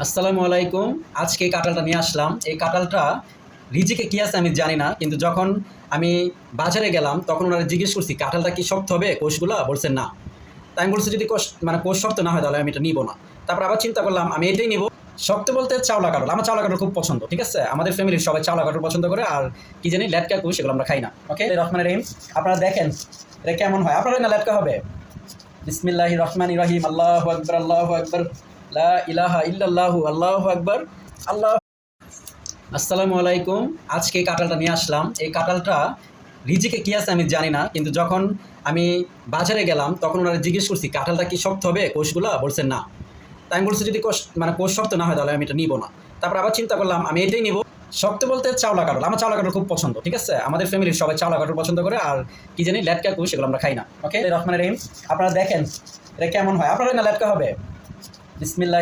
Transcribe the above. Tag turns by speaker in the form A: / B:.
A: আসসালামু আলাইকুম। আজকে কাঁঠালটা নিয়ে আসলাম। এই কাঁঠালটা রিজিকে কি আছে আমি জানি না, কিন্তু যখন আমি বাজারে গেলাম তখন ওনারা জিজ্ঞেস করছি কাঁঠালটা কি শক্ত হবে কোষগুলা, বলছেন না। তাই আমি বলছি যদি কোষ শক্ত না হয় তাহলে আমি এটা নিব না। তারপর আবার চিন্তা করলাম আমি এটাই নিব। শক্ত বলতে চাওলা কাঁঠাল, আমার চাওলা কাঁঠাল খুব পছন্দ, ঠিক আছে। আমাদের ফ্যামিলির সবাই চাওলা কাঁঠাল পছন্দ করে, আর কি জানি লেটকা কুশ এগুলো আমরা খাই না। ওকে, রহমানির রহিম। আপনারা দেখেন এটা কেমন হয়। আপনারা না লেটকা হবে। বিসমিল্লাহির রহমানির রহিম। আল্লাহু আকবার, আল্লাহু আকবার, লা ইলাহা ইল্লাল্লাহু, আল্লাহু আকবার, আল্লাহ। আসসালামু আলাইকুম। আজকে কাঁঠালটা নিয়ে আসলাম। এই কাঁঠালটা রিজিকে কি আছে আমি জানি না, কিন্তু যখন আমি বাজারে গেলাম তখন ওনারা জিজ্ঞেস করছি কাঁঠালটা কি শক্ত হবে কোষগুলা, বলছেন না। তাই আমি বলছি যদি কোষ শক্ত না হয় তাহলে আমি এটা নিব না। তারপর আবার চিন্তা করলাম আমি এটাই নিব। শক্ত বলতে চাওলা কাঁঠাল, আমার চাওলা কাঁঠাল খুব পছন্দ, ঠিক আছে। আমাদের ফ্যামিলির সবাই চাওলা কাঁঠাল পছন্দ করে, আর কি জানি লেটকা কুশ এগুলো আমরা খাই না। ওকে, রহমানির রহিম। আপনারা দেখেন এটা কেমন হয়। আপনারা না লেটকা হবে। বিসমিল্লাহ।